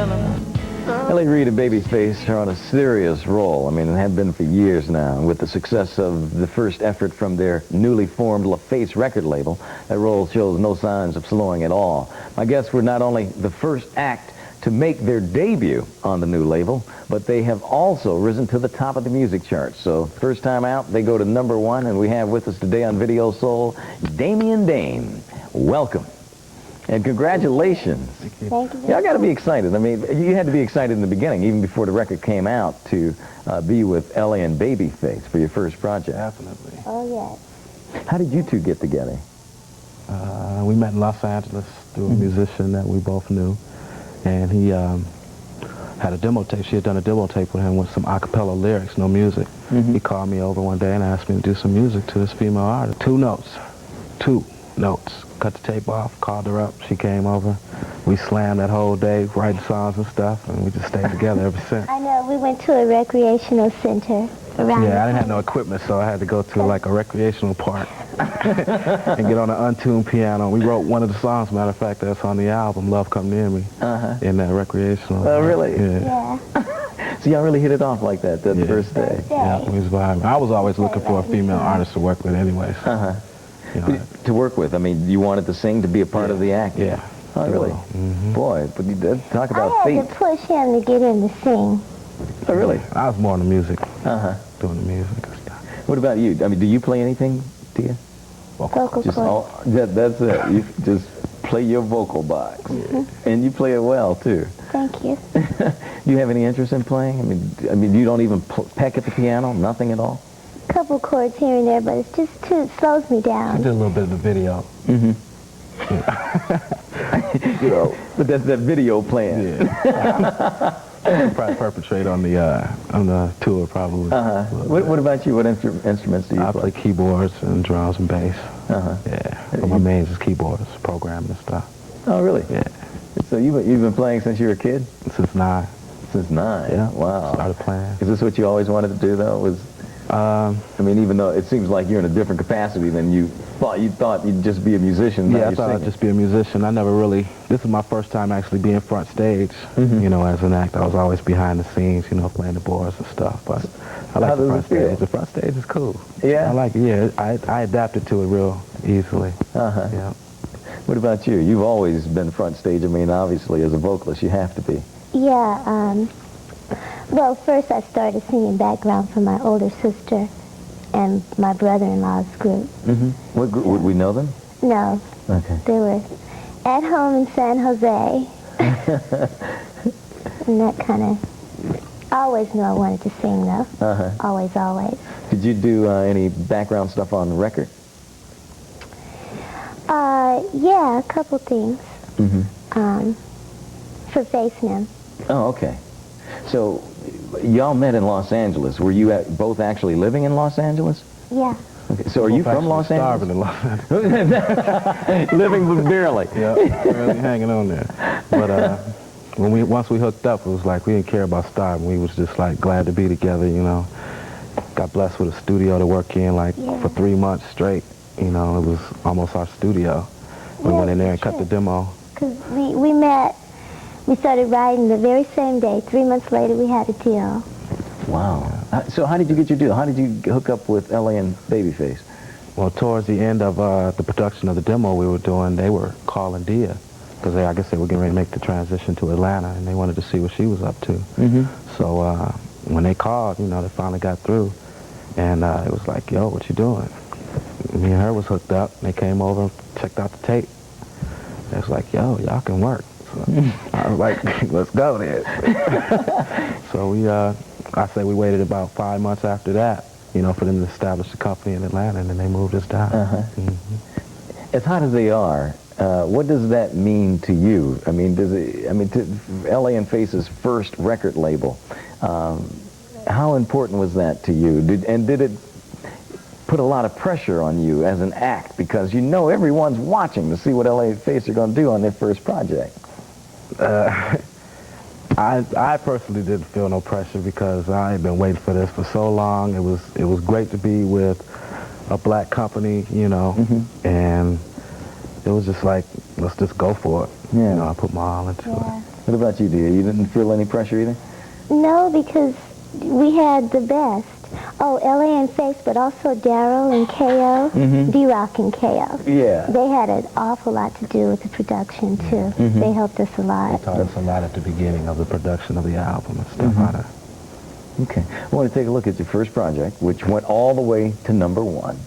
L.A. Reid and Babyface are on a serious roll. I mean, and have been for years now. With the success of the first effort from their newly formed LaFace record label, that roll shows no signs of slowing at all. My guests were not only the first act to make their debut on the new label, but they have also risen to the top of the music charts. So first time out, they go to #1, and we have with us today on Video Soul, Damian Dame. Welcome. And congratulations. Thank you. Y'all got to be excited. I mean, you had to be excited in the beginning, even before the record came out, to be with L.A. and Babyface for your first project. Definitely. Oh, yes. How did you two get together? We met in Los Angeles through a musician that we both knew. And he had a demo tape. She had done a demo tape with him with some a cappella lyrics, no music. He called me over one day and asked me to do some music to this female artist. Two notes. Cut the tape off, called her up, she came over. We slammed that whole day, writing songs and stuff, and we just stayed together ever since. I know, we went to a recreational center around. Yeah, I didn't have no equipment, so I had to go to like a recreational park and get on an untuned piano. We wrote one of the songs, matter of fact, that's on the album, Love Come Near Me, in that recreational. Oh, really? Yeah. So y'all really hit it off like that first day? Yeah, we was vibing. I was always looking for a female artist to work with anyway. So. You know, to work with. I mean, you wanted to sing, to be a part of the act. Yeah. Oh, really? Boy, but you did talk about I had to push him to get him to sing. Oh, really? I was more on the music. Doing the music and stuff. What about you? I mean, do you play anything, Deah? Vocal Just cords. that's it. You just play your vocal box. And you play it well, too. Thank you. Do you have any interest in playing? I mean, you don't even peck at the piano? Nothing at all? Couple chords here and there, but it's just it slows me I down. did a little bit of the video. You know, but that's that video playing. Yeah. I'll probably perpetrate on the tour, probably. What about you? What instruments do you I play? play keyboards and drums and bass. Yeah. But my main is keyboards, programming and stuff. Oh, really? Yeah. So you've been playing since you were a kid? Since 9. Since 9? Yeah. Wow. Started playing. Is this what you always wanted to do, though? I mean, even though it seems like you're in a different capacity than you thought you'd just be a musician. Yeah, I thought I'd just be a musician. I never really, this is my first time actually being front stage, you know, as an act. I was always behind the scenes, you know, playing the boards and stuff, but I like the front stage. The front stage is cool. Yeah? I like it, yeah. I adapted to it real easily. Yeah. What about you? You've always been front stage. I mean, obviously, as a vocalist, you have to be. Yeah, well, first I started singing background for my older sister and my brother-in-law's group. What group? Would we know them? No. Okay. They were at home in San Jose. And that kind of, I always knew I wanted to sing, though. Always, always. Did you do any background stuff on the record? Yeah, a couple things. For FaceNim. Oh, okay. So, y'all met in Los Angeles. Were you both actually living in Los Angeles? Yeah. Okay. So are you from Los Angeles? Starving in Los Angeles. Living barely. Yeah, barely hanging on there. But once we hooked up, it was like we didn't care about starving. We was just like glad to be together, you know. Got blessed with a studio to work in like for 3 months straight. You know, it was almost our studio. We went in there and cut the demo. Because we met, we started writing the very same day. 3 months later, we had a deal. Wow. So how did you get your deal? How did you hook up with L.A. and Babyface? Well, towards the end of the production of the demo we were doing, they were calling Deah, because I guess they were getting ready to make the transition to Atlanta, and they wanted to see what she was up to. So when they called, you know, they finally got through, and it was like, yo, what you doing? Me and her was hooked up. They came over and checked out the tape. It was like, yo, y'all can work. So I was like, let's go then. So I say we waited about 5 months after that, you know, for them to establish a company in Atlanta, and then they moved us down. As hot as they are, what does that mean to you? I mean, to L.A. and Face's first record label, how important was that to you? Did it put a lot of pressure on you as an act, because you know everyone's watching to see what L.A. and Face are going to do on their first project? I personally didn't feel no pressure, because I had been waiting for this for so long. It was great to be with a black company, you know, and it was just like, let's just go for it. You know, I put my all into it. What about you, Deah? You didn't feel any pressure either? No, because we had the best. Oh, L.A. and Face, but also Daryl and K.O., D-Rock and K.O. Yeah. They had an awful lot to do with the production, too. They helped us a lot. They taught us a lot at the beginning of the production of the album and stuff like that. Okay. I want to take a look at your first project, which went all the way to #1.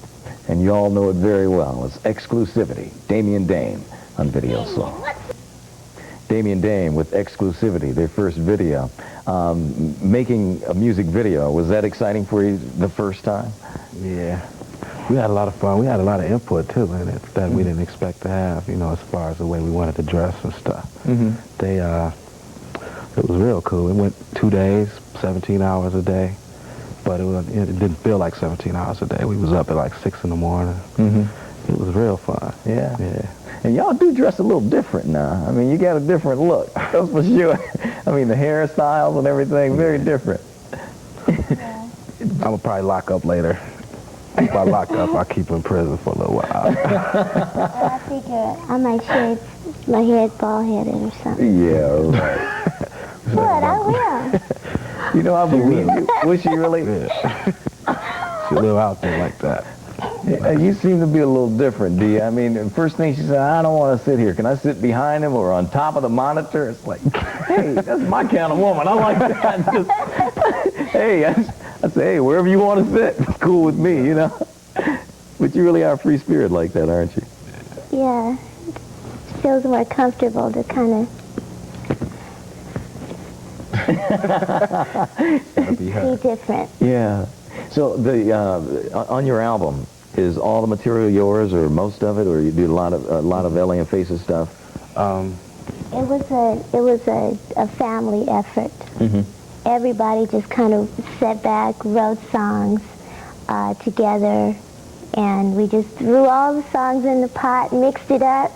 And you all know it very well. It's Exclusivity, Damian Dame on Video Soul. Damian Dame with Exclusivity, their first video. Making a music video, was that exciting for you the first time? Yeah. We had a lot of fun. We had a lot of input, too, in it that we didn't expect to have, you know, as far as the way we wanted to dress and stuff. It was real cool. It went 2 days, 17 hours a day. But it didn't feel like 17 hours a day. We was up at like 6 in the morning. It was real fun. Yeah. Yeah. And y'all do dress a little different now. I mean, you got a different look, that's for sure. I mean, the hairstyles and everything, very different. I'm going to probably lock up later. If I lock up, I'll keep in prison for a little while. I figure I might shave my head bald-headed or something. Yeah, right. What? I will. You know, I believe you. Was she really? Yeah. She live out there like that. You seem to be a little different, Deah. I mean, the first thing she said, I don't want to sit here. Can I sit behind him or on top of the monitor? It's like, hey, that's my kind of woman. I like that. I say, hey, wherever you want to sit, it's cool with me, you know. But you really are a free spirit like that, aren't you? Yeah. It feels more comfortable to kind of be different. Yeah. So on your album, is all the material yours, or most of it, or you do a lot of LA and Faces stuff? It was a family effort. Everybody just kind of sat back, wrote songs together, and we just threw all the songs in the pot, mixed it up,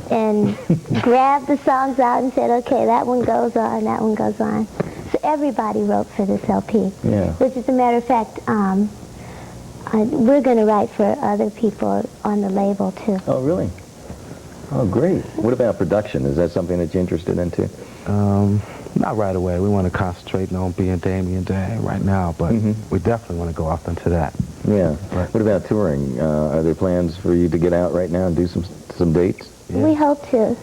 and grabbed the songs out and said, okay, that one goes on, that one goes on. So everybody wrote for this LP. Yeah. Which, as a matter of fact, we're going to write for other people on the label, too. Oh, really? Oh, great. What about production? Is that something that you're interested in, too? Not right away. We want to concentrate on being Damian Dame right now, but we definitely want to go off into that. Yeah. Right. What about touring? Are there plans for you to get out right now and do some dates? Yeah. We hope to.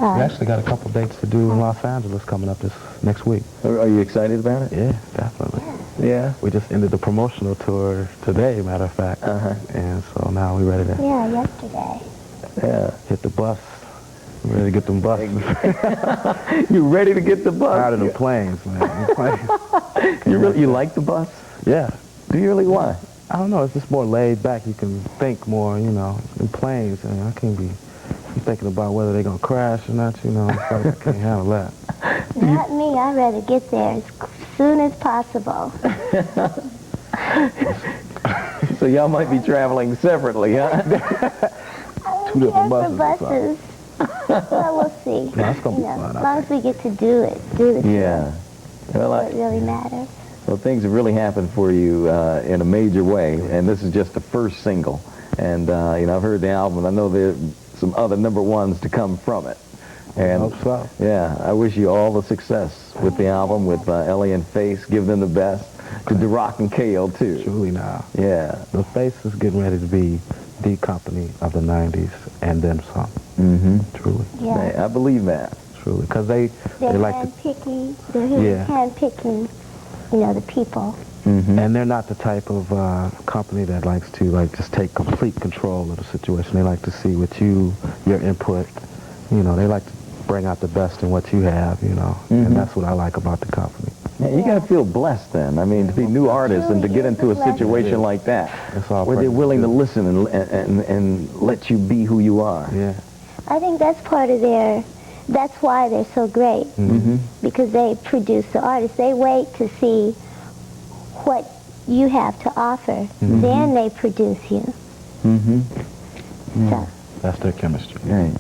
We actually got a couple dates to do in Los Angeles coming up this next week. Are you excited about it? Yeah, definitely. Yeah. We just ended the promotional tour today, matter of fact. And so now we're ready to yesterday. hit the bus. We're ready to get them buses. You ready to get the bus? Out of the planes, man. The planes. You like the bus? Yeah. Do you really? Why? I don't know. It's just more laid back. You can think more, you know, in planes. And I can't be thinking about whether they're going to crash or not, you know. I can't handle that. Not me. I'd rather get there as soon as possible. So y'all might be traveling separately, huh? Two different buses. Well, we'll see. No, it's going to be fun. As long as we get to do the Yeah. Well, what really matters. Well, things have really happened for you in a major way, and this is just the first single. And, you know, I've heard the album, and I know there's some other #1s to come from it. And, I hope so. Yeah, I wish you all the success with the album, with LA and Face. Give them the best. To D-Rock and KO, too. Truly now. Yeah. LaFace is getting ready to be the company of the 90s and then some. Truly. Yeah. I believe that. Truly. Because they're like handpicking. They're handpicking, you know, the people. And they're not the type of company that likes to just take complete control of the situation. They like to see what your input, you know, they like to bring out the best in what you have, you know. And that's what I like about the company. Yeah, you got to feel blessed then. I mean, to be new artists and to get into a situation like that, where they're willing to listen and let you be who you are. Yeah. I think that's part of that's why they're so great. Because they produce the artists. They wait to see what you have to offer. Then they produce you. So. That's their chemistry. Right.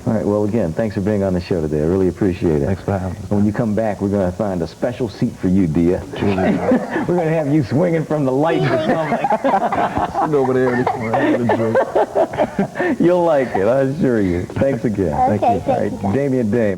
All right, well, again, thanks for being on the show today. I really appreciate it. Thanks for having me. When you come back, we're going to find a special seat for you, Deah. We're going to have you swinging from the lights or something. Sit over there and have a drink. You'll like it, I assure you. Thanks again. Okay, Thank you. All right, Damian Dame.